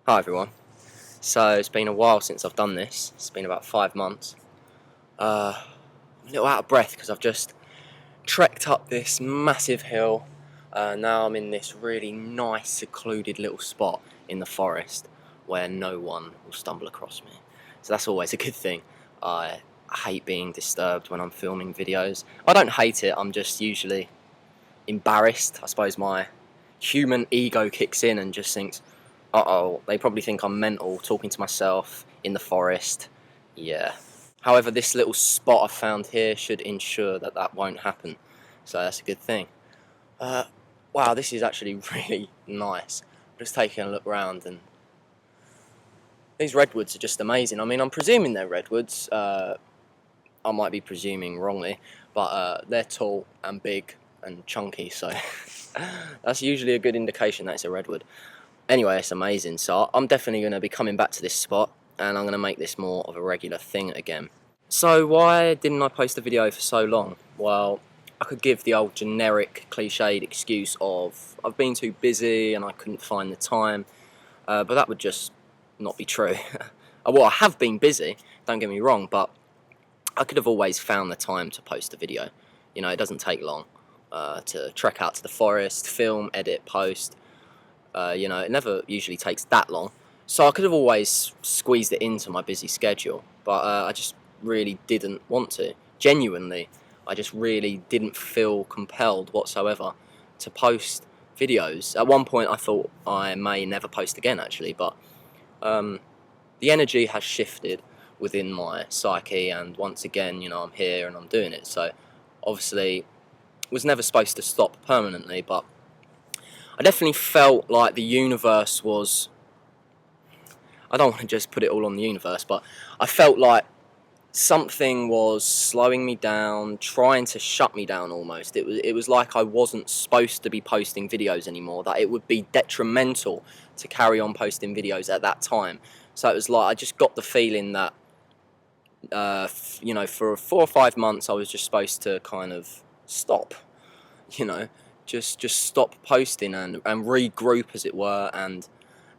Hi everyone. So it's been a while since I've done this. It's been about 5 months. I'm a little out of breath because I've just trekked up this massive hill. Now I'm in this really nice secluded little spot in the forest where no one will stumble across me. So that's always a good thing. I hate being disturbed when I'm filming videos. I don't hate it, I'm just usually embarrassed. I suppose my human ego kicks in and just thinks, uh-oh, they probably think I'm mental, talking to myself in the forest. Yeah. However, this little spot I've found here should ensure that that won't happen. So that's a good thing. Wow, this is actually really nice. I'm just taking a look around, and these redwoods are just amazing. I mean, I'm presuming they're redwoods. I might be presuming wrongly, but they're tall and big and chunky, so that's usually a good indication that it's a redwood. Anyway, it's amazing, so I'm definitely going to be coming back to this spot, and I'm going to make this more of a regular thing again. So why didn't I post a video for so long? Well, I could give the old generic cliched excuse of I've been too busy and I couldn't find the time, but that would just not be true. Well, I have been busy, don't get me wrong, but I could have always found the time to post a video. You know, it doesn't take long to trek out to the forest, film, edit, post. You know, it never usually takes that long. So I could have always squeezed it into my busy schedule, but I just really didn't want to. Genuinely, I just really didn't feel compelled whatsoever to post videos. At one point I thought I may never post again actually, but the energy has shifted within my psyche, and once again, you know, I'm here and I'm doing it. So obviously was never supposed to stop permanently, but I definitely felt like the universe was, I don't want to just put it all on the universe, but I felt like something was slowing me down, trying to shut me down almost. It was like I wasn't supposed to be posting videos anymore, that it would be detrimental to carry on posting videos at that time. So it was like I just got the feeling that, you know, for 4 or 5 months I was just supposed to kind of stop, you know, just stop posting and regroup, as it were, and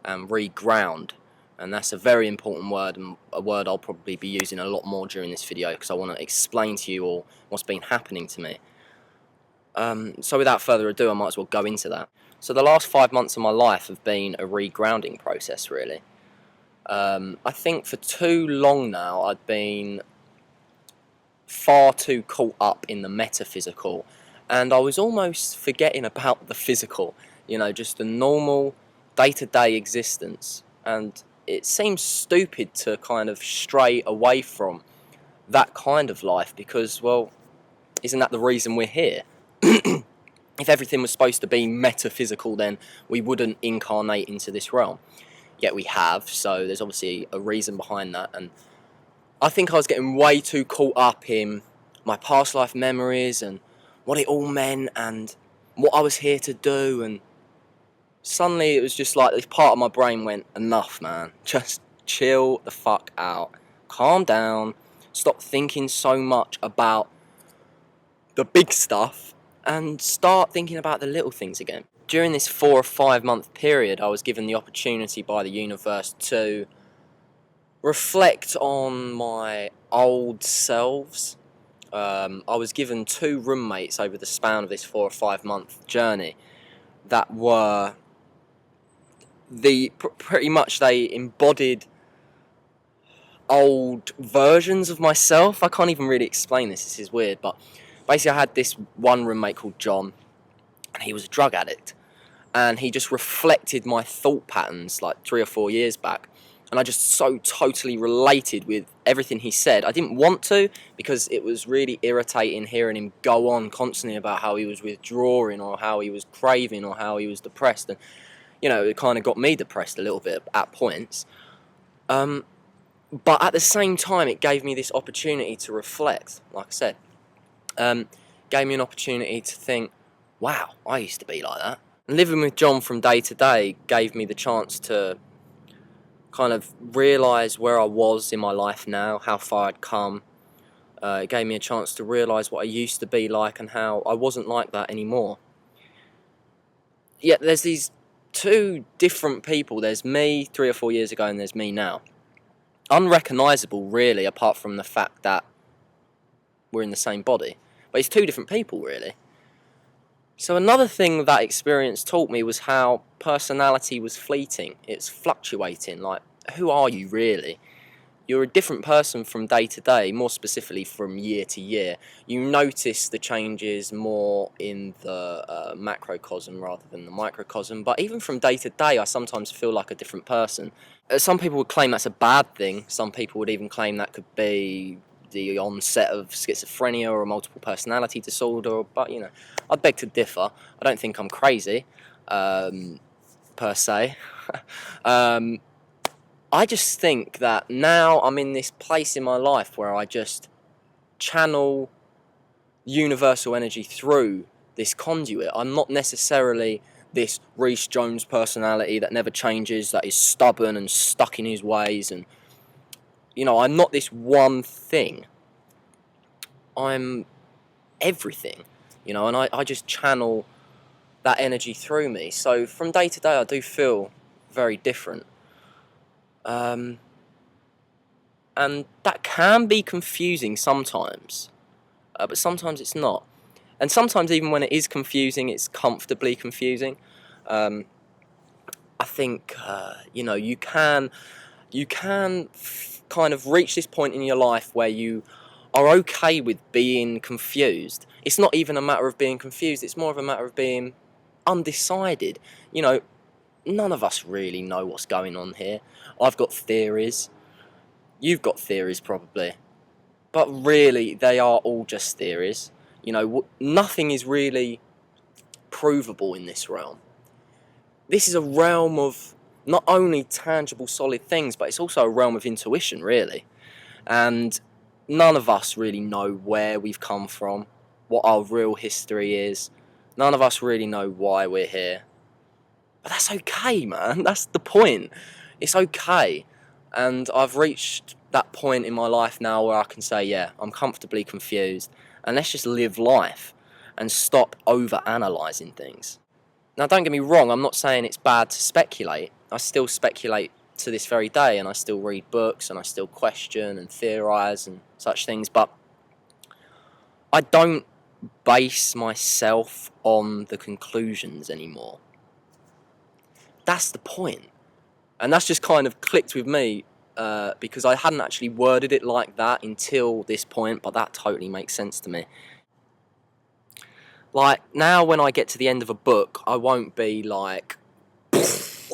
reground. And that's a very important word, and a word I'll probably be using a lot more during this video because I want to explain to you all what's been happening to me. So without further ado, I might as well go into that. So the last 5 months of my life have been a regrounding process, really. I think for too long now I'd been far too caught up in the metaphysical, and I was almost forgetting about the physical, you know, just the normal day-to-day existence. And it seems stupid to kind of stray away from that kind of life because, well, isn't that the reason we're here? If everything was supposed to be metaphysical, then we wouldn't incarnate into this realm. Yet we have, so there's obviously a reason behind that. And I think I was getting way too caught up in my past life memories and what it all meant and what I was here to do, and suddenly it was just like this part of my brain went, enough, man, just chill the fuck out, calm down, stop thinking so much about the big stuff and start thinking about the little things again. During this 4 or 5 month period, I was given the opportunity by the universe to reflect on my old selves. I was given 2 roommates over the span of this 4 or 5 month journey that were pretty much they embodied old versions of myself. I can't even really explain this is weird, but basically I had this one roommate called John, and he was a drug addict, and he just reflected my thought patterns like 3 or 4 years back, and I just so totally related with everything he said. I didn't want to, because it was really irritating hearing him go on constantly about how he was withdrawing or how he was craving or how he was depressed, and you know, it kind of got me depressed a little bit at points. But at the same time, it gave me this opportunity to reflect, like I said. Gave me an opportunity to think, wow, I used to be like that. And living with John from day to day gave me the chance to kind of realise where I was in my life now, how far I'd come. It gave me a chance to realise what I used to be like and how I wasn't like that anymore. Yet there's these two different people. There's me 3 or 4 years ago and there's me now. Unrecognisable, really, apart from the fact that we're in the same body. But it's two different people, really. So another thing that experience taught me was how personality was fleeting. It's fluctuating. Like, who are you really? You're a different person from day to day, more specifically from year to year. You notice the changes more in the macrocosm rather than the microcosm. But even from day to day, I sometimes feel like a different person. Some people would claim that's a bad thing. Some people would even claim that could be the onset of schizophrenia or a multiple personality disorder. But, you know, I'd beg to differ. I don't think I'm crazy, per se. I just think that now I'm in this place in my life where I just channel universal energy through this conduit. I'm not necessarily this Rhys Jones personality that never changes, that is stubborn and stuck in his ways, and, you know, I'm not this one thing. I'm everything, you know, and I just channel that energy through me. So from day to day I do feel very different. And that can be confusing sometimes, but sometimes it's not. And sometimes even when it is confusing, it's comfortably confusing. I think, you know, you can kind of reach this point in your life where you are okay with being confused. It's not even a matter of being confused, it's more of a matter of being undecided. You know, none of us really know what's going on here. I've got theories. You've got theories probably. But really, they are all just theories. You know, nothing is really provable in this realm. This is a realm of not only tangible, solid things, but it's also a realm of intuition, really. And none of us really know where we've come from, what our real history is. None of us really know why we're here. But that's okay, man. That's the point. It's okay. And I've reached that point in my life now where I can say, yeah, I'm comfortably confused, and let's just live life and stop over-analysing things. Now, don't get me wrong, I'm not saying it's bad to speculate. I still speculate to this very day, and I still read books, and I still question and theorise and such things, but I don't base myself on the conclusions anymore. That's the point. And that's just kind of clicked with me, because I hadn't actually worded it like that until this point, but that totally makes sense to me. Like, now when I get to the end of a book, I won't be like,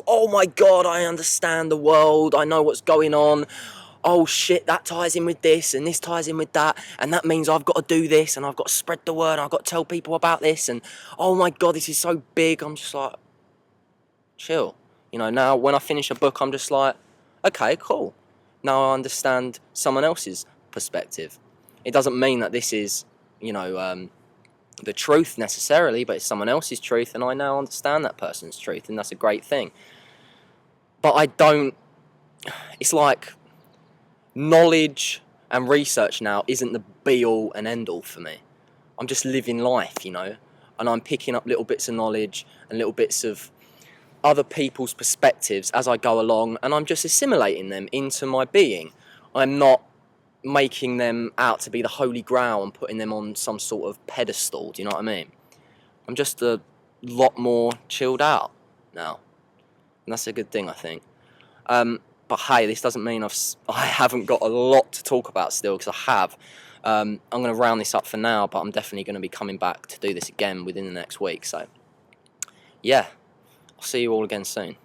oh my god, I understand the world, I know what's going on, oh shit, that ties in with this, and this ties in with that, and that means I've got to do this, and I've got to spread the word, and I've got to tell people about this, and oh my god, this is so big. I'm just like, chill. You know, now when I finish a book, I'm just like, okay, cool. Now I understand someone else's perspective. It doesn't mean that this is, you know, the truth necessarily, but it's someone else's truth, and I now understand that person's truth, and that's a great thing. But I don't, it's like knowledge and research now isn't the be-all and end-all for me. I'm just living life, you know, and I'm picking up little bits of knowledge and little bits of other people's perspectives as I go along, and I'm just assimilating them into my being. I'm not making them out to be the holy grail and putting them on some sort of pedestal, do you know what I mean? I'm just a lot more chilled out now, and that's a good thing, I think. But hey, this doesn't mean I haven't got a lot to talk about still, because I have. I'm going to round this up for now, but I'm definitely going to be coming back to do this again within the next week, so yeah. I'll see you all again soon.